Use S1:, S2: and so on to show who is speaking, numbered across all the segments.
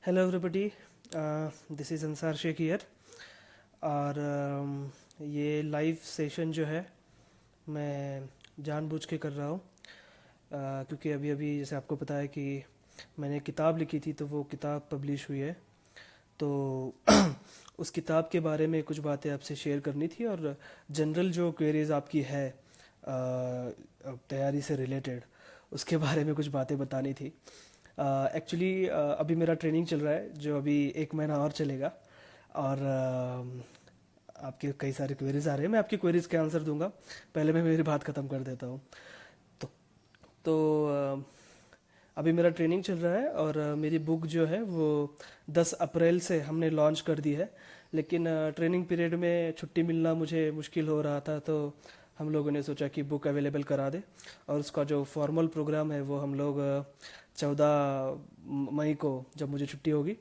S1: Hello everybody, this is Ansar Shaikh here. और ये live session जो है मैं जानबूझ के कर रहा हूँ, क्योंकि अभी अभी जैसे आपको पता है कि मैंने किताब लिखी थी, तो वो किताब पब्लिश हुई है। तो उस किताब के बारे में कुछ बातें आपसे शेयर करनी थी, और जनरल जो क्वेरीज आपकी है तैयारी से रिलेटेड, उसके बारे में कुछ बातें बतानी थी। एक्चुअली अभी मेरा ट्रेनिंग चल रहा है, जो अभी 1 महीना और चलेगा। और आपके कई सारे क्वेरीज आ रहे हैं, मैं आपकी क्वेरीज के आंसर दूंगा। पहले मैं मेरी बात ख़त्म कर देता हूँ। तो अभी मेरा ट्रेनिंग चल रहा है, और मेरी बुक जो है वो 10 अप्रैल से हमने लॉन्च कर दी है। लेकिन ट्रेनिंग पीरियड में छुट्टी मिलना मुझे मुश्किल हो रहा था, तो हम लोगों ने सोचा कि बुक अवेलेबल करा दे। और उसका जो फॉर्मल प्रोग्राम है वो हम लोग 14 मई को, जब मुझे छुट्टी होगी,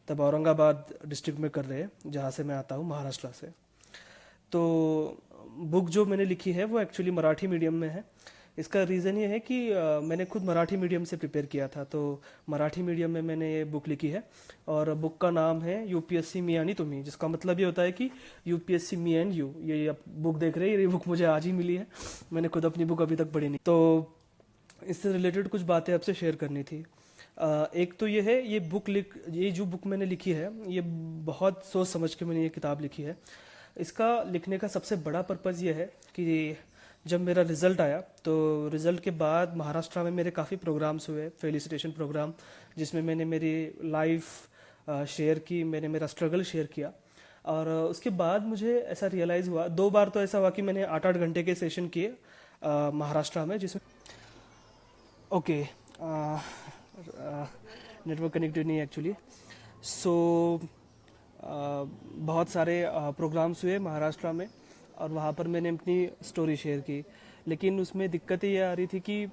S1: तब औरंगाबाद डिस्ट्रिक्ट में कर रहे हैं, जहाँ से मैं आता हूँ, महाराष्ट्र से। तो बुक जो मैंने लिखी है वो एक्चुअली मराठी मीडियम में है। इसका रीज़न ये है कि मैंने खुद मराठी मीडियम से प्रिपेयर किया था, तो मराठी मीडियम में मैंने ये बुक लिखी है। और बुक का नाम है यूपीएससी मी आणि तुम्ही, जिसका मतलब ये होता है कि यूपीएससी मी एंड यू। ये आप बुक देख रहे हैं, ये बुक मुझे आज ही मिली है। मैंने खुद अपनी बुक अभी तक पढ़ी नहीं, तो इससे रिलेटेड कुछ बातें आपसे शेयर करनी थी। एक तो ये है, ये जो बुक मैंने लिखी है, ये बहुत सोच समझ के मैंने ये किताब लिखी है। इसका लिखने का सबसे बड़ा पर्पज़ ये है कि जब मेरा रिज़ल्ट आया, तो रिज़ल्ट के बाद महाराष्ट्र में मेरे काफ़ी प्रोग्राम्स हुए, फेलिसिटेशन प्रोग्राम, जिसमें मैंने मेरी लाइफ शेयर की, मैंने मेरा स्ट्रगल शेयर किया। और उसके बाद मुझे ऐसा रियलाइज़ हुआ, 2 बार तो ऐसा हुआ कि मैंने 8-8 घंटे के सेशन किए महाराष्ट्र में, जिसमें ओके नेटवर्क कनेक्टेड नहीं एक्चुअली। सो बहुत सारे प्रोग्राम्स हुए महाराष्ट्र में, और वहाँ पर मैंने अपनी स्टोरी शेयर की। लेकिन उसमें दिक्कतें ये आ रही थी कि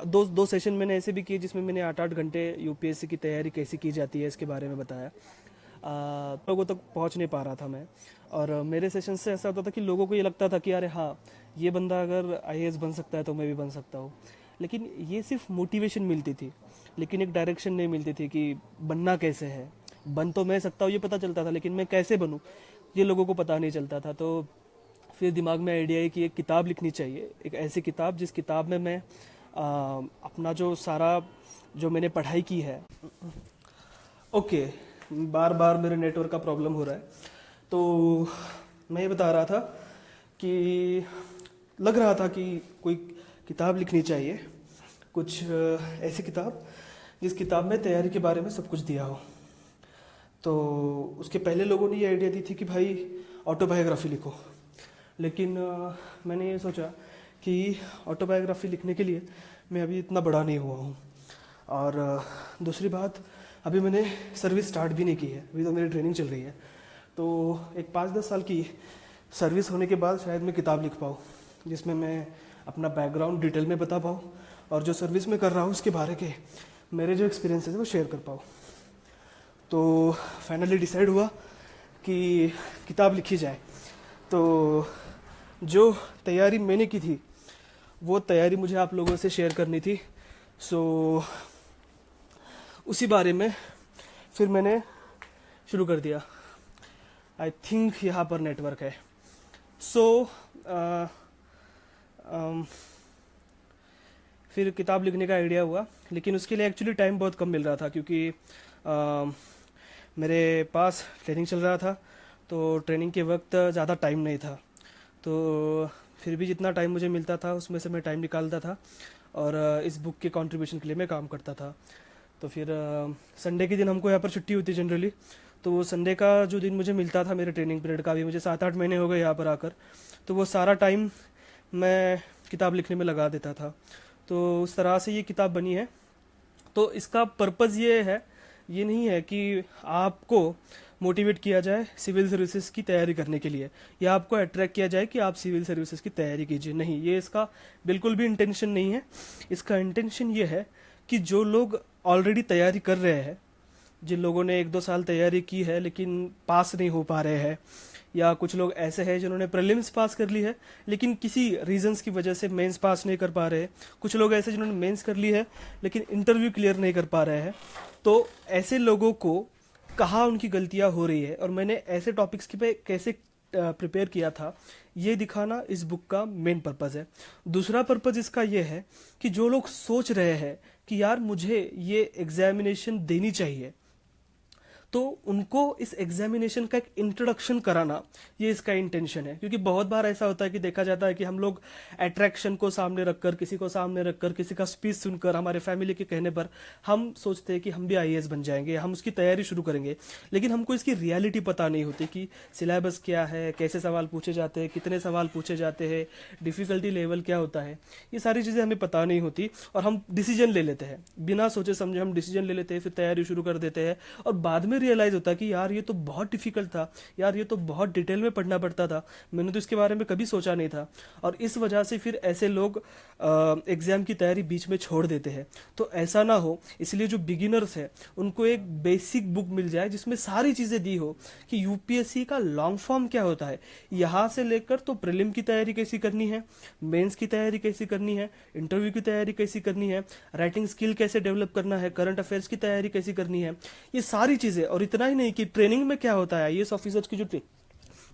S1: दो दो सेशन मैंने ऐसे भी किए, जिसमें मैंने 8-8 घंटे यूपीएससी की तैयारी कैसे की जाती है इसके बारे में बताया। लोगों तक पहुंच नहीं पा रहा था मैं। और मेरे सेशन से ऐसा होता था कि लोगों को ये लगता था कि अरे हाँ, ये बंदा अगर आईएएस बन सकता है तो मैं भी बन सकता हूँ। लेकिन ये सिर्फ मोटिवेशन मिलती थी, लेकिन एक डायरेक्शन नहीं मिलती थी कि बनना कैसे है। बन तो मैं सकता हूँ ये पता चलता था, लेकिन मैं कैसे बनूँ ये लोगों को पता नहीं चलता था। तो फिर दिमाग में आइडिया है कि एक किताब लिखनी चाहिए, एक ऐसी किताब जिस किताब में मैं अपना जो सारा जो मैंने पढ़ाई की है। ओके, बार बार मेरे नेटवर्क का प्रॉब्लम हो रहा है। तो मैं ये बता रहा था कि लग रहा था कि कोई किताब लिखनी चाहिए, कुछ ऐसी किताब जिस किताब में तैयारी के बारे में सब कुछ दिया हो। तो उसके पहले लोगों ने ये आइडिया दी थी कि भाई ऑटोबायोग्राफी लिखो। लेकिन मैंने ये सोचा कि ऑटोबायोग्राफी लिखने के लिए मैं अभी इतना बड़ा नहीं हुआ हूँ। और दूसरी बात, अभी मैंने सर्विस स्टार्ट भी नहीं की है, अभी तो मेरी ट्रेनिंग चल रही है। तो एक 5-10 साल की सर्विस होने के बाद शायद मैं किताब लिख पाऊँ, जिसमें मैं अपना बैकग्राउंड डिटेल में बता पाऊँ, और जो सर्विस में कर रहा हूँ उसके बारे के मेरे जो एक्सपीरियंसेस है वो शेयर कर पाऊँ। तो फाइनली डिसाइड हुआ कि किताब लिखी जाए। तो जो तैयारी मैंने की थी वो तैयारी मुझे आप लोगों से शेयर करनी थी। सो उसी बारे में फिर मैंने शुरू कर दिया। आई थिंक यहाँ पर नेटवर्क है। सो फिर किताब लिखने का आइडिया हुआ, लेकिन उसके लिए एक्चुअली टाइम बहुत कम मिल रहा था, क्योंकि मेरे पास ट्रेनिंग चल रहा था, तो ट्रेनिंग के वक्त ज़्यादा टाइम नहीं था। तो फिर भी जितना टाइम मुझे मिलता था उसमें से मैं टाइम निकालता था, और इस बुक के कंट्रीब्यूशन के लिए मैं काम करता था। तो फिर संडे के दिन हमको यहाँ पर छुट्टी होती जनरली, तो वो संडे का जो दिन मुझे मिलता था मेरे ट्रेनिंग पीरियड का, भी मुझे 7-8 महीने हो गए यहाँ पर आकर, तो वो सारा टाइम मैं किताब लिखने में लगा देता था। तो उस तरह से ये किताब बनी है। तो इसका पर्पज़ ये है, ये नहीं है कि आपको मोटिवेट किया जाए सिविल सर्विसेज की तैयारी करने के लिए, या आपको अट्रैक्ट किया जाए कि आप सिविल सर्विसेज की तैयारी कीजिए। नहीं, ये इसका बिल्कुल भी इंटेंशन नहीं है। इसका इंटेंशन ये है कि जो लोग ऑलरेडी तैयारी कर रहे हैं, जिन लोगों ने 1-2 साल तैयारी की है लेकिन पास नहीं हो पा रहे हैं, या कुछ लोग ऐसे हैं जिन्होंने प्रीलिम्स पास कर ली है लेकिन किसी रीजंस की वजह से मेंस पास नहीं कर पा रहे हैं, कुछ लोग ऐसे जिन्होंने मेंस कर ली है लेकिन इंटरव्यू क्लियर नहीं कर पा रहे हैं। तो ऐसे लोगों को कहाँ उनकी गलतियां हो रही है और मैंने ऐसे टॉपिक्स की पे कैसे प्रिपेयर किया था, ये दिखाना इस बुक का मेन पर्पज़ है। दूसरा पर्पज़ इसका ये है कि जो लोग सोच रहे हैं कि यार मुझे ये एग्जामिनेशन देनी चाहिए, तो उनको इस एग्जामिनेशन का एक इंट्रोडक्शन कराना, ये इसका इंटेंशन है। क्योंकि बहुत बार ऐसा होता है कि देखा जाता है कि हम लोग अट्रैक्शन को सामने रखकर, किसी को सामने रखकर, किसी का स्पीच सुनकर, हमारे फैमिली के कहने पर हम सोचते हैं कि हम भी आईएएस बन जाएंगे, हम उसकी तैयारी शुरू करेंगे, लेकिन हमको इसकी रियलिटी पता नहीं होती कि सिलेबस क्या है, कैसे सवाल पूछे जाते हैं, कितने सवाल पूछे जाते हैं, डिफ़िकल्टी लेवल क्या होता है, ये सारी चीज़ें हमें पता नहीं होती और हम डिसीजन ले लेते हैं, बिना सोचे समझे हम डिसीजन ले लेते हैं, फिर तैयारी शुरू कर देते हैं और बाद में रियलाइज होता है कि यार ये तो बहुत डिफिकल्ट था, यार ये तो बहुत डिटेल में पढ़ना पड़ता था, मैंने तो इसके बारे में कभी सोचा नहीं था। और इस वजह से फिर ऐसे लोग एग्जाम की तैयारी बीच में छोड़ देते हैं। तो ऐसा ना हो, इसलिए जो बिगिनर्स है उनको एक बेसिक बुक मिल जाए जिसमें सारी चीज़ें दी हो कि यूपीएससी का लॉन्ग फॉर्म क्या होता है, यहाँ से लेकर तो प्रीलिम की तैयारी कैसी करनी है, मेंस की तैयारी कैसी करनी है, इंटरव्यू की तैयारी कैसी करनी है, राइटिंग स्किल कैसे डेवलप करना है, करंट अफेयर्स की तैयारी कैसी करनी है, ये सारी चीज़ें। और इतना ही नहीं कि ट्रेनिंग में क्या होता है, आईएएस ऑफिसर्स की जो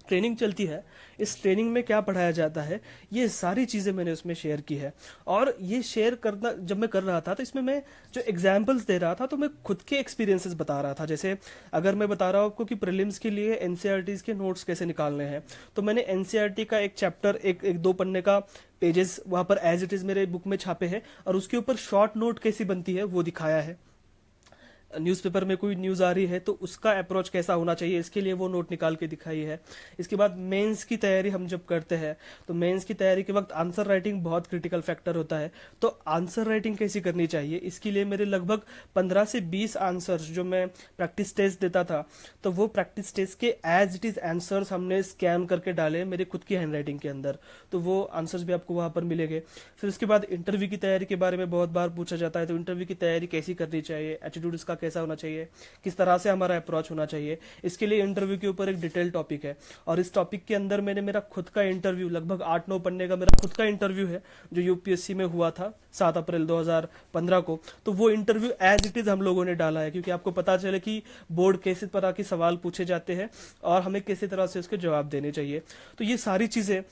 S1: ट्रेनिंग चलती है, इस ट्रेनिंग में क्या पढ़ाया जाता है, ये सारी चीज़ें मैंने उसमें शेयर की है। और ये शेयर करना जब मैं कर रहा था तो इसमें मैं जो एग्जाम्पल्स दे रहा था तो मैं खुद के एक्सपीरियंसेस बता रहा था। जैसे अगर मैं बता रहा हूँ आपको कि प्रीलिम्स के लिए एनसीईआरटीज़ के नोट्स कैसे निकालने हैं, तो मैंने एनसीईआरटी का एक चैप्टर, एक 2 पन्ने का पेजेस वहाँ पर एज इट इज़ मेरे बुक में छापे हैं और उसके ऊपर शॉर्ट नोट कैसी बनती है वो दिखाया है। न्यूज़पेपर में कोई न्यूज़ आ रही है तो उसका अप्रोच कैसा होना चाहिए, इसके लिए वो नोट निकाल के दिखाई है। इसके बाद मेंस की तैयारी हम जब करते हैं तो मेंस की तैयारी के वक्त आंसर राइटिंग बहुत क्रिटिकल फैक्टर होता है, तो आंसर राइटिंग कैसी करनी चाहिए, इसके लिए मेरे लगभग 15 से 20 आंसर्स जो मैं प्रैक्टिस टेस्ट देता था, तो वो प्रैक्टिस टेस्ट के एज इट इज़ आंसर्स हमने स्कैन करके डाले मेरे खुद की हैंड राइटिंग के अंदर, तो वो आंसर्स भी आपको वहाँ पर मिलेंगे। फिर उसके बाद इंटरव्यू की तैयारी के बारे में बहुत बार पूछा जाता है, तो इंटरव्यू की तैयारी कैसी करनी चाहिए, एटीट्यूड इसका कैसा होना चाहिए, किस तरह से हमारा अप्रोच होना चाहिए, इसके लिए इंटरव्यू के ऊपर एक डिटेल टॉपिक है। और इस टॉपिक के अंदर मैंने मेरा खुद का इंटरव्यू, लगभग 8-9 पन्ने का मेरा खुद का इंटरव्यू है जो यूपीएससी में हुआ था 7 अप्रैल 2015 को, तो वो इंटरव्यू एज इट इज हम लोगों ने डाला है क्योंकि आपको पता चले कि बोर्ड कैसे तरह के सवाल पूछे जाते हैं और हमें कैसे तरह से उसके जवाब देने चाहिए। तो ये सारी चीज़ें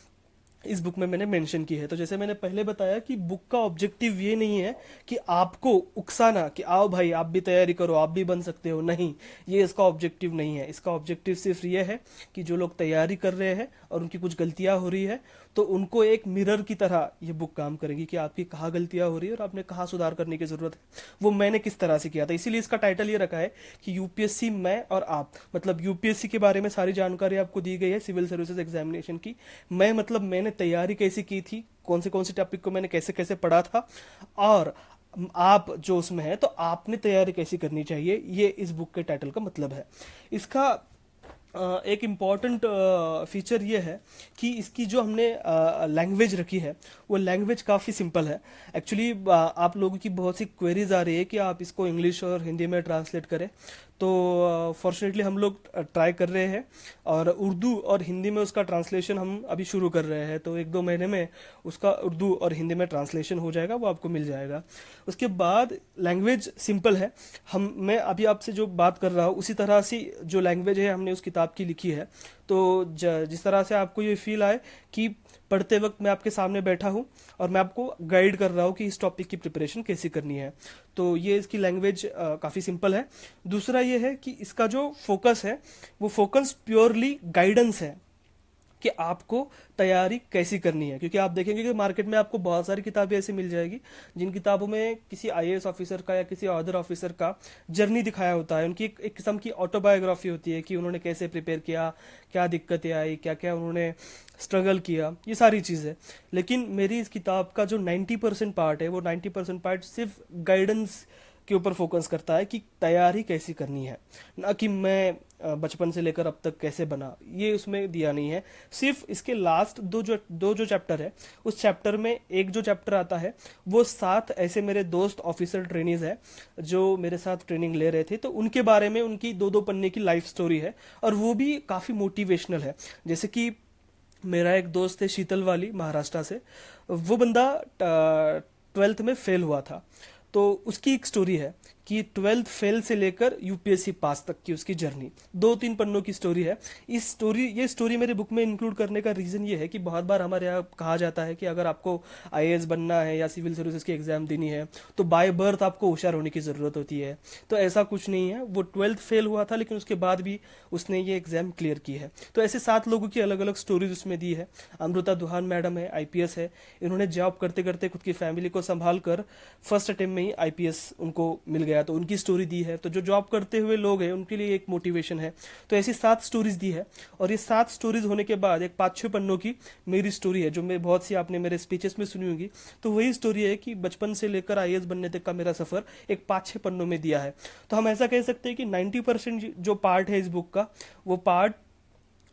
S1: इस बुक में मैंने मेंशन की है। तो जैसे मैंने पहले बताया कि बुक का ऑब्जेक्टिव ये नहीं है कि आपको उकसाना कि आओ भाई आप भी तैयारी करो, आप भी बन सकते हो, नहीं, ये इसका ऑब्जेक्टिव नहीं है। इसका ऑब्जेक्टिव सिर्फ ये है कि जो लोग तैयारी कर रहे हैं और उनकी कुछ गलतियां हो रही है तो उनको एक मिरर की तरह ये बुक काम करेगी कि आपकी कहाँ गलतियां हो रही है और आपने कहाँ सुधार करने की जरूरत है, वो मैंने किस तरह से किया था। इसीलिए इसका टाइटल ये रखा है कि यूपीएससी मैं और आप, मतलब यूपीएससी के बारे में सारी जानकारी आपको दी गई है, सिविल सर्विसेज एग्जामिनेशन की। मैं मतलब मैंने तैयारी कैसी की थी, कौन से टॉपिक को मैंने कैसे कैसे पढ़ा था, और आप जो उसमें है तो आपने तैयारी कैसी करनी चाहिए, ये इस बुक के टाइटल का मतलब है। इसका एक इम्पॉर्टेंट फीचर ये है कि इसकी जो हमने लैंग्वेज रखी है वो लैंग्वेज काफ़ी सिंपल है। एक्चुअली आप लोगों की बहुत सी क्वेरीज आ रही है कि आप इसको इंग्लिश और हिंदी में ट्रांसलेट करें, तो फॉर्चुनेटली हम लोग ट्राई कर रहे हैं और उर्दू और हिंदी में उसका ट्रांसलेशन हम अभी शुरू कर रहे हैं। तो 1-2 महीने में उसका उर्दू और हिंदी में ट्रांसलेशन हो जाएगा, वो आपको मिल जाएगा। उसके बाद लैंग्वेज सिंपल है, मैं अभी आपसे जो बात कर रहा हूँ उसी तरह से जो लैंग्वेज है हमने उस किताब की लिखी है। तो जिस तरह से आपको ये फील आए कि पढ़ते वक्त मैं आपके सामने बैठा हूँ और मैं आपको गाइड कर रहा हूँ कि इस टॉपिक की प्रिपरेशन कैसे करनी है, तो ये इसकी लैंग्वेज काफ़ी सिंपल है। दूसरा ये है कि इसका जो फोकस है वो फोकस प्योरली गाइडेंस है कि आपको तैयारी कैसी करनी है। क्योंकि आप देखेंगे कि मार्केट में आपको बहुत सारी किताबें ऐसी मिल जाएगी जिन किताबों में किसी आईएएस ऑफिसर का या किसी अदर ऑफिसर का जर्नी दिखाया होता है, उनकी एक किस्म की ऑटोबायोग्राफी होती है कि उन्होंने कैसे प्रिपेयर किया, क्या दिक्कतें आई, क्या क्या उन्होंने स्ट्रगल किया, ये सारी चीज़ें। लेकिन मेरी इस किताब का जो 90% पार्ट है वो 90% पार्ट सिर्फ गाइडेंस के ऊपर फोकस करता है कि तैयारी कैसी करनी है, ना कि मैं बचपन से लेकर अब तक कैसे बना, ये उसमें दिया नहीं है। सिर्फ इसके लास्ट दो जो चैप्टर है, उस चैप्टर में एक जो चैप्टर आता है वो 7 ऐसे मेरे दोस्त ऑफिसर ट्रेनीज है जो मेरे साथ ट्रेनिंग ले रहे थे, तो उनके बारे में उनकी 2-2 पन्ने की लाइफ स्टोरी है, और वो भी काफ़ी मोटिवेशनल है। जैसे कि मेरा एक दोस्त है शीतल वाली, महाराष्ट्र से, वो बंदा 12th में फेल हुआ था, तो उसकी एक स्टोरी है कि 12th फेल से लेकर यूपीएससी पास तक की उसकी जर्नी 2-3 पन्नों की स्टोरी है। ये स्टोरी मेरे बुक में इंक्लूड करने का रीज़न ये है कि बहुत बार हमारे यहाँ कहा जाता है कि अगर आपको आईएएस बनना है या सिविल सर्विसेज की एग्जाम देनी है तो बाय बर्थ आपको होशियार होने की ज़रूरत होती है। तो ऐसा कुछ नहीं है, वो 12th फेल हुआ था लेकिन उसके बाद भी उसने ये एग्जाम क्लियर की है। तो ऐसे 7 लोगों की अलग अलग स्टोरीज उसमें दी है। अमृता दुहान मैडम है, आईपीएस है, इन्होंने जॉब करते करते खुद की फैमिली को संभाल कर फर्स्ट अटेम्प्ट में ही आईपीएस उनको मिल गया, तो उनकी स्टोरी दी है। तो जो जॉब करते हुए लोग हैं उनके लिए एक मोटिवेशन है। तो ऐसी 7 स्टोरीज दी है, और ये 7 स्टोरीज होने के बाद एक 5-6 पन्नों की मेरी स्टोरी है जो मैं बहुत सी आपने मेरे स्पीचेस में सुनी होगी। तो वही स्टोरी है कि बचपन से लेकर आईएएस बनने तक का मेरा सफर एक 5-6 पन्नों में दिया है। तो हम ऐसा कह सकते हैं कि 90% जो पार्ट है इस बुक का, वो पार्ट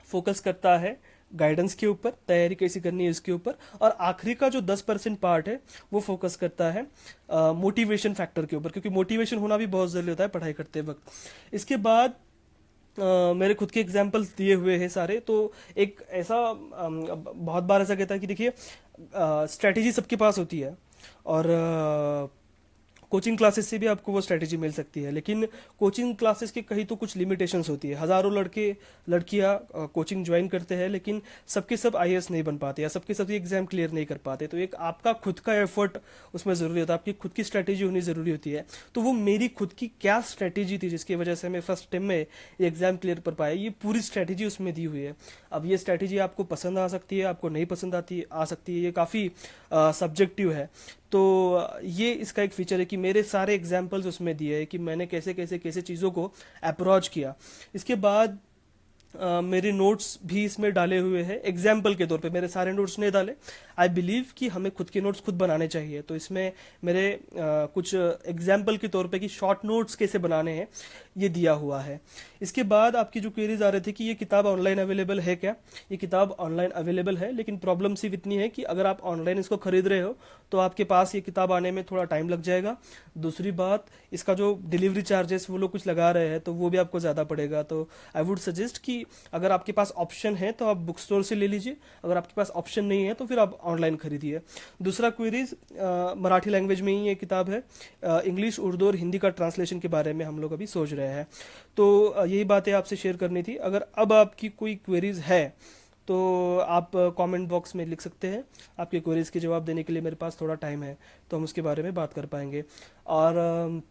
S1: फोकस करता है गाइडेंस के ऊपर, तैयारी कैसी करनी है इसके ऊपर, और आखिरी का जो 10% पार्ट है वो फोकस करता है मोटिवेशन फैक्टर के ऊपर, क्योंकि मोटिवेशन होना भी बहुत जरूरी होता है पढ़ाई करते वक्त। इसके बाद मेरे खुद के एग्जाम्पल्स दिए हुए हैं सारे। तो एक ऐसा बहुत बार ऐसा कहता है कि देखिए, स्ट्रैटेजी सबके पास होती है, और कोचिंग क्लासेस से भी आपको वो स्ट्रेटेजी मिल सकती है, लेकिन कोचिंग क्लासेस की कहीं तो कुछ लिमिटेशंस होती है। हज़ारों लड़कियां कोचिंग ज्वाइन करते हैं, लेकिन सबके सब आईएएस नहीं बन पाते, या सबके सब एग्जाम क्लियर नहीं कर पाते। तो एक आपका खुद का एफर्ट उसमें ज़रूरी होता है, आपकी खुद की स्ट्रेटेजी होनी ज़रूरी होती है। तो वो मेरी खुद की क्या स्ट्रेटेजी थी जिसकी वजह से मैं फर्स्ट टाइम में ये एग्जाम क्लियर कर पाया, ये पूरी स्ट्रेटेजी उसमें दी हुई है। अब ये स्ट्रेटेजी आपको पसंद आ सकती है, आपको नहीं पसंद आ सकती है, ये काफ़ी सब्जेक्टिव है। तो ये इसका एक फीचर है कि मेरे सारे एग्जाम्पल्स उसमें दिए हैं कि मैंने कैसे कैसे कैसे चीज़ों को अप्रोच किया। इसके बाद मेरे नोट्स भी इसमें डाले हुए हैं एग्जाम्पल के तौर पे, मेरे सारे नोट्स नहीं डाले। आई बिलीव कि हमें खुद के नोट्स खुद बनाने चाहिए, तो इसमें मेरे कुछ एग्जाम्पल के तौर पे कि शॉर्ट नोट्स कैसे बनाने हैं ये दिया हुआ है। इसके बाद आपकी जो क्वेरीज आ रही थी कि ये किताब ऑनलाइन अवेलेबल है क्या, ये किताब ऑनलाइन अवेलेबल है, लेकिन प्रॉब्लम सिर्फ इतनी है कि अगर आप ऑनलाइन इसको खरीद रहे हो तो आपके पास ये किताब आने में थोड़ा टाइम लग जाएगा। दूसरी बात, इसका जो डिलीवरी चार्जेस वो लोग कुछ लगा रहे हैं तो वो भी आपको ज़्यादा पड़ेगा। तो आई वुड सजेस्ट कि अगर आपके पास ऑप्शन है तो आप बुक स्टोर से ले लीजिए, अगर आपके पास ऑप्शन नहीं है तो फिर आप ऑनलाइन खरीदिए। दूसरा क्वेरीज, मराठी लैंग्वेज में ही ये किताब है, इंग्लिश, उर्दू और हिंदी का ट्रांसलेशन के बारे में हम लोग अभी सोच रहे हैं। तो यही बातें आपसे शेयर करनी थी। अगर अब आपकी कोई क्वेरीज है तो आप कमेंट बॉक्स में लिख सकते हैं। आपके क्वेरीज के जवाब देने के लिए मेरे पास थोड़ा टाइम है तो हम उसके बारे में बात कर पाएंगे। और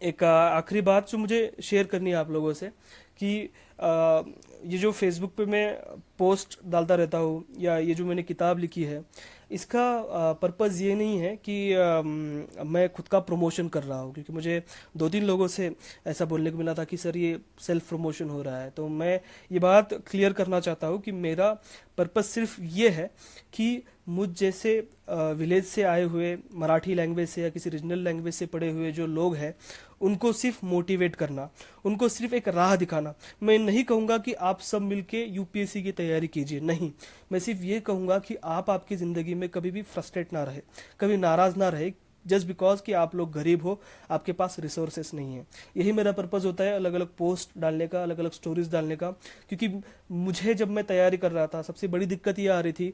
S1: एक आखिरी बात जो मुझे शेयर करनी है आप लोगों से कि ये जो फेसबुक पे मैं पोस्ट डालता रहता हूँ या ये जो मैंने किताब लिखी है, इसका पर्पज़ ये नहीं है कि मैं खुद का प्रमोशन कर रहा हूँ, क्योंकि मुझे 2-3 लोगों से ऐसा बोलने को मिला था कि सर ये सेल्फ प्रमोशन हो रहा है। तो मैं ये बात क्लियर करना चाहता हूँ कि मेरा पर्पज़ सिर्फ ये है कि मुझ जैसे विलेज से आए हुए, मराठी लैंग्वेज से या किसी रीजनल लैंग्वेज से पढ़े हुए जो लोग हैं उनको सिर्फ मोटिवेट करना, उनको सिर्फ एक राह दिखाना। मैं नहीं कहूँगा कि आप सब मिलके यूपीएससी की तैयारी कीजिए, नहीं, मैं सिर्फ ये कहूँगा कि आप आपकी ज़िंदगी में कभी भी फ्रस्ट्रेट ना रहे, कभी नाराज़ ना रहे जस्ट बिकॉज कि आप लोग गरीब हो, आपके पास रिसोर्सेस नहीं है। यही मेरा पर्पज़ होता है अलग अलग पोस्ट डालने का, अलग अलग स्टोरीज डालने का। क्योंकि मुझे जब मैं तैयारी कर रहा था सबसे बड़ी दिक्कत ये आ रही थी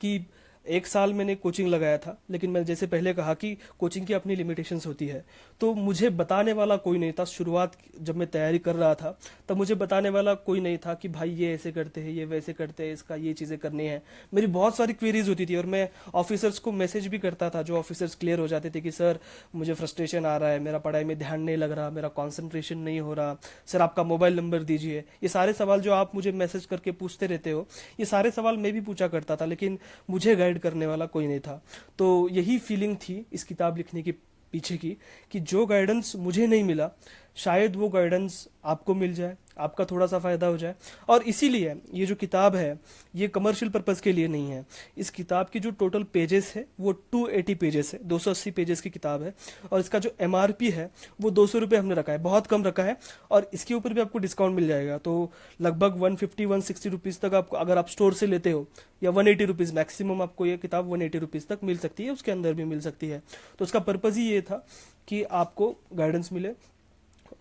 S1: कि 1 साल मैंने कोचिंग लगाया था, लेकिन मैं जैसे पहले कहा कि कोचिंग की अपनी लिमिटेशंस होती है, तो मुझे बताने वाला कोई नहीं था। शुरुआत जब मैं तैयारी कर रहा था तब मुझे बताने वाला कोई नहीं था कि भाई ये ऐसे करते हैं, ये वैसे करते हैं, इसका ये चीज़ें करनी है। मेरी बहुत सारी क्वेरीज होती थी और मैं ऑफिसर्स को मैसेज भी करता था, जो ऑफिसर्स क्लियर हो जाते थे कि सर मुझे फ्रस्ट्रेशन आ रहा है, मेरा पढ़ाई में ध्यान नहीं लग रहा, मेरा कॉन्सेंट्रेशन नहीं हो रहा, सर आपका मोबाइल नंबर दीजिए। ये सारे सवाल जो आप मुझे मैसेज करके पूछते रहते हो, ये सारे सवाल मैं भी पूछा करता था, लेकिन मुझे गाइड करने वाला कोई नहीं था। तो यही फीलिंग थी इस किताब लिखने के पीछे की कि जो गाइडेंस मुझे नहीं मिला, शायद वो गाइडेंस आपको मिल जाए, आपका थोड़ा सा फ़ायदा हो जाए। और इसीलिए ये जो किताब है ये कमर्शियल पर्पज़ के लिए नहीं है। इस किताब की जो टोटल पेजेस है वो 280 पेजेस है, 280 पेजेस की किताब है। और इसका जो MRP है वो 200 रुपये हमने रखा है, बहुत कम रखा है। और इसके ऊपर भी आपको डिस्काउंट मिल जाएगा, तो लगभग 150-160 रुपीज़ तक आपको, अगर आप स्टोर से लेते हो, या 180 रुपीज़ मैक्सिमम आपको ये किताब 180 रुपीज़ तक मिल सकती है, उसके अंदर भी मिल सकती है। तो उसका पर्पज़ ही ये था कि आपको गाइडेंस मिले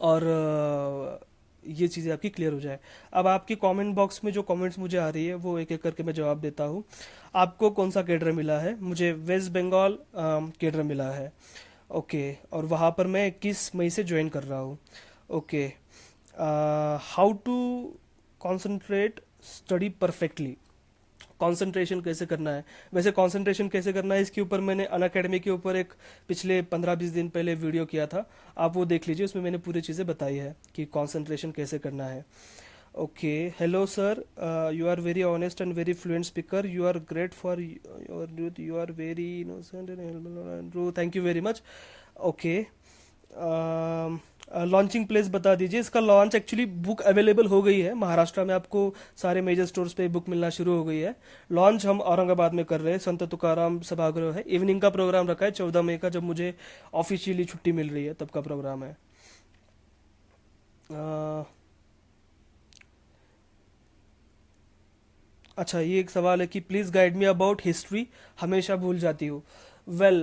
S1: और ये चीज़ें आपकी क्लियर हो जाए। अब आपके कमेंट बॉक्स में जो कमेंट्स मुझे आ रही है वो एक एक करके मैं जवाब देता हूँ। आपको कौन सा कैडर मिला है? मुझे वेस्ट बंगाल कैडर मिला है। ओके, और वहाँ पर मैं 21 मई से ज्वाइन कर रहा हूँ। Okay, how to concentrate study perfectly, concentration कैसे करना है? वैसे कंसंट्रेशन कैसे करना है इसके ऊपर मैंने अनअकैडमी के ऊपर एक पिछले 15-20 दिन पहले वीडियो किया था, आप वो देख लीजिए, उसमें मैंने पूरी चीज़ें बताई है कि कंसंट्रेशन कैसे करना है। Okay, hello sir, you are very honest and very fluent speaker, you are great for your, you are very innocent and thank you very much. Okay, launching place बता दीजिए। इसका लॉन्च एक्चुअली बुक अवेलेबल हो गई है महाराष्ट्र में, आपको सारे major stores पे बुक मिलना शुरू हो गई है। लॉन्च हम औरंगाबाद में कर रहे हैं, संत तुकाराम सभागृह है। इवनिंग का प्रोग्राम रखा है 14 मई का, जब मुझे ऑफिशियली छुट्टी मिल रही है तब का प्रोग्राम है। अ, अच्छा, ये एक सवाल है कि please guide me about history, हमेशा भूल जाती हूँ। वेल,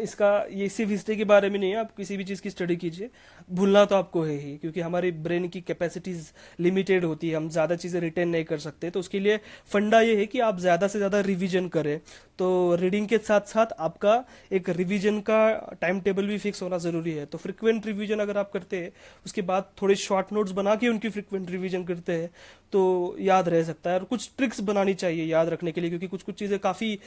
S1: इसका ये सिर्फ हिस्ट्री के बारे में नहीं है, आप किसी भी चीज़ की स्टडी कीजिए, भूलना तो आपको है ही, क्योंकि हमारी ब्रेन की कैपेसिटीज लिमिटेड होती है, हम ज़्यादा चीज़ें रिटेन नहीं कर सकते। तो उसके लिए फंडा ये है कि आप ज़्यादा से ज़्यादा रिवीजन करें। तो रीडिंग के साथ साथ आपका एक रिवीजन का टाइम टेबल भी फिक्स होना ज़रूरी है। तो फ्रिक्वेंट रिवीजन अगर आप करते हैं, उसके बाद थोड़े शॉर्ट नोट्स बना के उनकी फ्रिक्वेंट रिवीजन करते हैं, तो याद रह सकता है। और कुछ ट्रिक्स बनानी चाहिए याद रखने के लिए, क्योंकि कुछ कुछ चीज़ें काफ़ी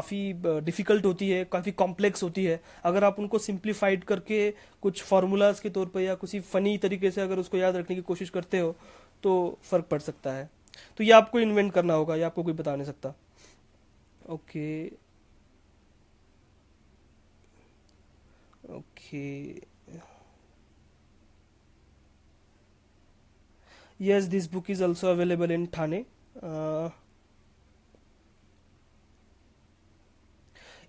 S1: डिफ़िकल्ट होती है, काफ़ी कॉम्प्लेक्स होती है। अगर आप उनको सिंप्लीफाइड करके कुछ फार्मूलाज के तौर पर या किसी फ़नी तरीके से अगर उसको याद रखने की कोशिश करते हो तो फ़र्क पड़ सकता है। तो ये आपको इन्वेंट करना होगा, ये आपको कोई बता नहीं सकता। Okay, okay, yes, this book is also available in Thane. uh,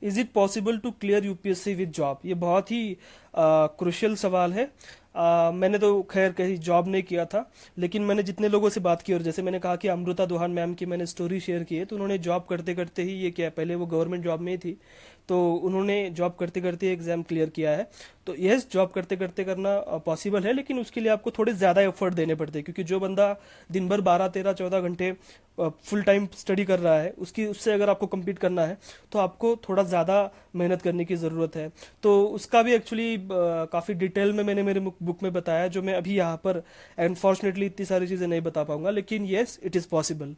S1: is it possible to clear UPSC with job? ये बहुत ही क्रुशियल सवाल है। मैंने तो खैर कहीं जॉब नहीं किया था, लेकिन मैंने जितने लोगों से बात की, और जैसे मैंने कहा कि अमृता दोहान मैम की मैंने स्टोरी शेयर की है, तो उन्होंने जॉब करते करते ही ये किया। पहले वो गवर्नमेंट जॉब में ही थी, तो उन्होंने जॉब करते करते एग्ज़ाम क्लियर किया है। तो यस, जॉब करते करते करना पॉसिबल है, लेकिन उसके लिए आपको थोड़े ज़्यादा एफर्ट देने पड़ते हैं, क्योंकि जो बंदा दिन भर 12-13-14 घंटे फुल टाइम स्टडी कर रहा है, उससे अगर आपको compete करना है तो आपको थोड़ा ज़्यादा मेहनत करने की ज़रूरत है। तो उसका भी एक्चुअली काफ़ी डिटेल में मैंने मेरे बुक में बताया, जो मैं अभी यहाँ पर अनफॉर्चुनेटली इतनी सारी चीज़ें नहीं बता पाऊंगा, लेकिन yes, it is possible.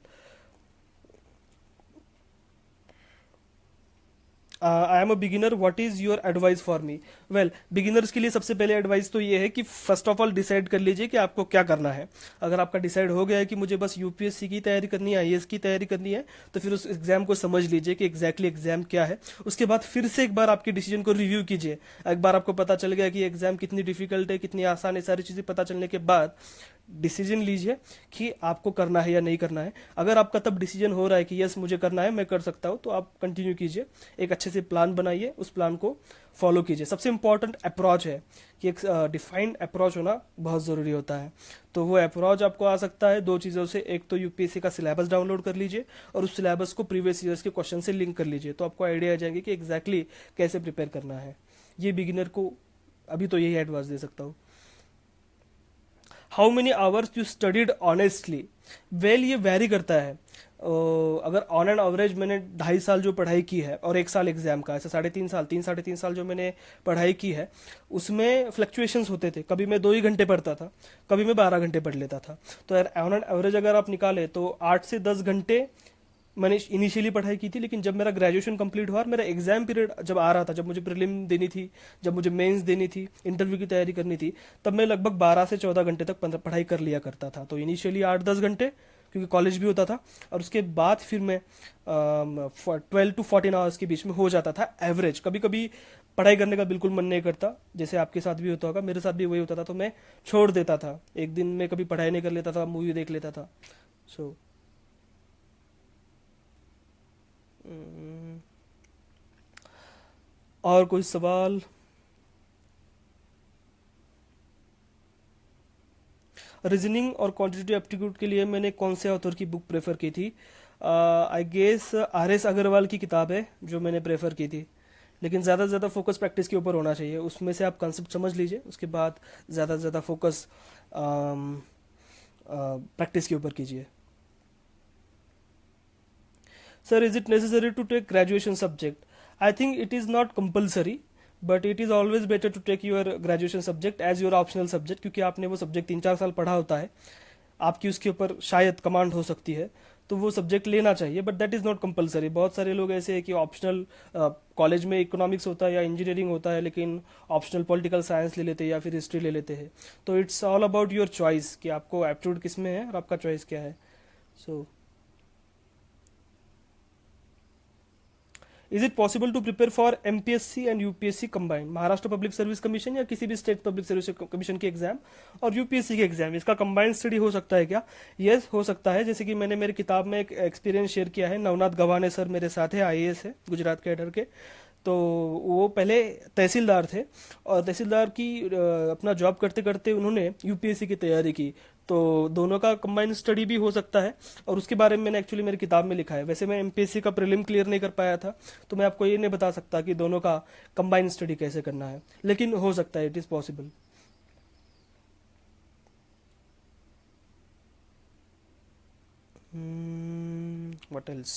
S1: I am a beginner, what is your advice for me? Well, beginners के लिए सबसे पहले एडवाइस तो ये है कि फर्स्ट ऑफ ऑल डिसाइड कर लीजिए कि आपको क्या करना है। अगर आपका डिसाइड हो गया है कि मुझे बस यूपीएससी की तैयारी करनी है, आईएएस की तैयारी करनी है, तो फिर उस एग्जाम को समझ लीजिए कि एग्जैक्टली एग्जाम क्या है। उसके बाद फिर से एक बार आपके डिसीजन को रिव्यू कीजिए। एक बार आपको पता चल गया कि एग्जाम कितनी डिफिकल्ट है, कितनी आसान है, सारी चीज़ें पता चलने के बाद डिसीजन लीजिए कि आपको करना है या नहीं करना है। अगर आपका तब डिसीजन हो रहा है कि यस मुझे करना है, मैं कर सकता हूँ, तो आप कंटिन्यू कीजिए। एक अच्छे से प्लान बनाइए, उस प्लान को फॉलो कीजिए। सबसे इंपॉर्टेंट अप्रोच है कि एक डिफाइंड अप्रोच होना बहुत ज़रूरी होता है। तो वो अप्रोच आपको आ सकता है दो चीज़ों से। एक तो यूपीएससी का सिलेबस डाउनलोड कर लीजिए, और उस सिलेबस को प्रीवियस ईयर्स के क्वेश्चन से लिंक कर लीजिए, तो आपको आइडिया आ जाएंगे कि एग्जैक्टली कैसे प्रिपेयर करना है। ये बिगिनर को अभी तो यही एडवाइस दे सकता हूँ। How many hours you studied honestly? Well, ये वेरी करता है। अगर ऑन एन एवरेज मैंने 2.5 साल जो पढ़ाई की है और 1 साल एग्जाम का, ऐसे 3.5 साल, 3-3.5 साल जो मैंने पढ़ाई की है, उसमें फ्लक्चुएशंस होते थे। कभी मैं 2 ही घंटे पढ़ता था, कभी मैं 12 घंटे पढ़ लेता था। तो यार ऑन एन एवरेज अगर आप निकाले तो 8 से 10 घंटे मैंने इनिशियली पढ़ाई की थी। लेकिन जब मेरा ग्रेजुएशन कंप्लीट हुआ और मेरा एग्जाम पीरियड जब आ रहा था, जब मुझे प्रीलिम देनी थी, जब मुझे मेंस देनी थी, इंटरव्यू की तैयारी करनी थी, तब मैं लगभग 12 से 14 घंटे तक पढ़ाई कर लिया करता था। तो इनिशियली 8-10 घंटे, क्योंकि कॉलेज भी होता था, और उसके बाद फिर मैं 12 to 14 आवर्स के बीच में हो जाता था एवरेज। कभी कभी पढ़ाई करने का बिल्कुल मन नहीं करता, जैसे आपके साथ भी होता होगा, मेरे साथ भी वही होता था, तो मैं छोड़ देता था, एक दिन में कभी पढ़ाई नहीं कर लेता था, मूवी देख लेता था। सो और कोई सवाल? रीजनिंग और क्वांटिटेटिव एप्टीट्यूड के लिए मैंने कौन से ऑथर की बुक प्रेफर की थी? आई गेस RS अग्रवाल की किताब है जो मैंने प्रेफर की थी। लेकिन ज़्यादा से ज़्यादा फोकस प्रैक्टिस के ऊपर होना चाहिए, उसमें से आप कंसेप्ट समझ लीजिए, उसके बाद ज़्यादा से ज़्यादा फोकस प्रैक्टिस के ऊपर कीजिए। Sir, is it necessary to take graduation subject? I think it is not compulsory, but it is always better to take your graduation subject as your optional subject, क्योंकि आपने वो सब्जेक्ट 3-4 साल पढ़ा होता है, आपकी उसके ऊपर शायद कमांड हो सकती है, तो वो सब्जेक्ट लेना चाहिए, but that is not compulsory. बहुत सारे लोग ऐसे हैं कि ऑप्शनल कॉलेज में इकोनॉमिक्स होता है या इंजीनियरिंग होता है, लेकिन ऑप्शनल पॉलिटिकल साइंस ले लेते हैं या फिर हिस्ट्री ले लेते हैं। तो it's all about your choice कि आपको एप्टीट्यूड किस में है और आपका चॉइस क्या है। So is it possible to prepare for MPSC and UPSC combined, Maharashtra public service commission या किसी भी स्टेट पब्लिक सर्विस कमीशन के एग्जाम और UPSC के एग्जाम, इसका कंबाइंड स्टडी हो सकता है क्या? यस, हो सकता है। जैसे कि मैंने मेरी किताब में एक एक्सपीरियंस शेयर किया है, नवनाथ गवाने सर मेरे साथ है, IAS है, गुजरात कैडर के। तो वो पहले तहसीलदार थे और तहसीलदार की अपना जॉब करते करते उन्होंने UPSC की तैयारी की। तो दोनों का कंबाइंड स्टडी भी हो सकता है और उसके बारे में मैंने एक्चुअली मेरी किताब में लिखा है। वैसे मैं MPSC का प्रीलिम क्लियर नहीं कर पाया था, तो मैं आपको ये नहीं बता सकता कि दोनों का कंबाइंड स्टडी कैसे करना है, लेकिन हो सकता है, it is possible. What else?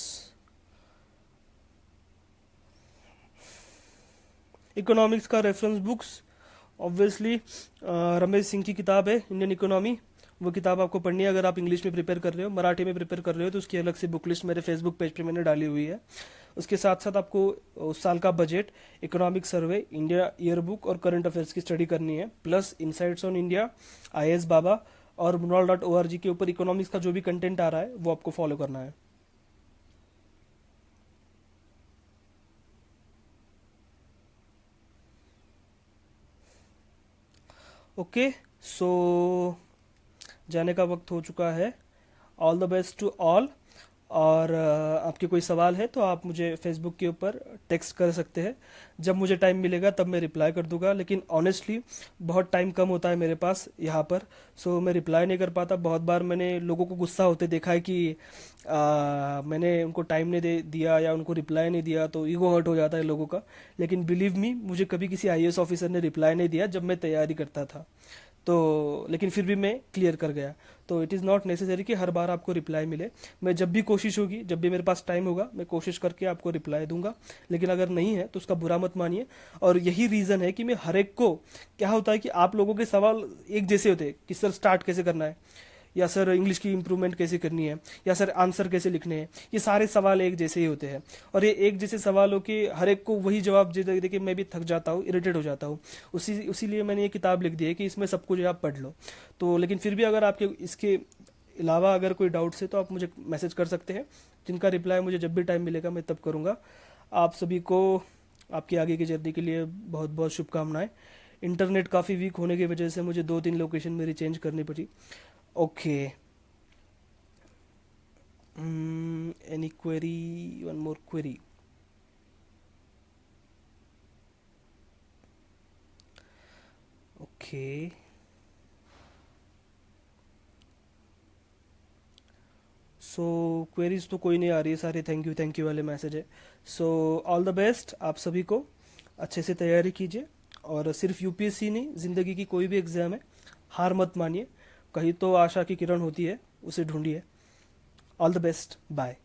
S1: Economics का reference books obviously Ramesh Singh की किताब है इंडियन इकोनॉमी, वो किताब आपको पढ़नी है अगर आप इंग्लिश में प्रिपेयर कर रहे हो। मराठी में प्रिपेयर कर रहे हो तो उसकी अलग से बुक लिस्ट मेरे फेसबुक पेज पे मैंने डाली हुई है। उसके साथ साथ आपको उस साल का budget, economic survey, India year book और करंट अफेयर्स की स्टडी करनी है, plus insights on India, IAS बाबा और munal.org के ऊपर इकोनॉमिक्स का जो भी कंटेंट आ रहा है वो आपको फॉलो करना है। ओके, सो जाने का वक्त हो चुका है। All the best to all. और आपके कोई सवाल है तो आप मुझे फेसबुक के ऊपर टेक्स्ट कर सकते हैं, जब मुझे टाइम मिलेगा तब मैं रिप्लाई कर दूंगा। लेकिन ऑनेस्टली बहुत टाइम कम होता है मेरे पास यहाँ पर, सो मैं रिप्लाई नहीं कर पाता। बहुत बार मैंने लोगों को गुस्सा होते देखा है कि मैंने उनको टाइम नहीं दे दिया या उनको रिप्लाई नहीं दिया, तो ईगो हर्ट हो जाता है लोगों का। लेकिन बिलीव मी, मुझे कभी किसी IAS ऑफिसर ने रिप्लाई नहीं दिया जब मैं तैयारी करता था, तो लेकिन फिर भी मैं क्लियर कर गया। तो इट इज़ नॉट नेसेसरी कि हर बार आपको रिप्लाई मिले। मैं जब भी कोशिश होगी, जब भी मेरे पास टाइम होगा, मैं कोशिश करके आपको रिप्लाई दूंगा। लेकिन अगर नहीं है तो उसका बुरा मत मानिए। और यही रीज़न है कि मैं हर एक को, क्या होता है कि आप लोगों के सवाल एक जैसे होते हैं कि सर स्टार्ट कैसे करना है, या सर इंग्लिश की इंप्रूवमेंट कैसे करनी है, या सर आंसर कैसे लिखने हैं, ये सारे सवाल एक जैसे ही होते हैं। और ये एक जैसे सवालों के हर एक को वही जवाब दे दे के मैं भी थक जाता हूँ, इरिटेट हो जाता हूँ। उसीलिए मैंने ये किताब लिख दी है कि इसमें सब कुछ आप पढ़ लो। तो लेकिन फिर भी अगर आपके इसके अलावा अगर कोई डाउट्स है तो आप मुझे मैसेज कर सकते हैं, जिनका रिप्लाई मुझे जब भी टाइम मिलेगा मैं तब करूँगा। आप सभी को आपकी आगे की जर्नी के लिए बहुत बहुत शुभकामनाएं। इंटरनेट काफ़ी वीक होने की वजह से मुझे 2-3 लोकेशन मेरी चेंज करनी पड़ी। Okay, any query? One more query. Okay, so queries तो कोई नहीं आ रही है, सारे थैंक यू वाले मैसेज है। सो ऑल द बेस्ट आप सभी को, अच्छे से तैयारी कीजिए। और सिर्फ UPSC नहीं, ज़िंदगी की कोई भी एग्ज़ाम है, हार मत मानिए, कहीं तो आशा की किरण होती है, उसे ढूंढिए। All the best, bye.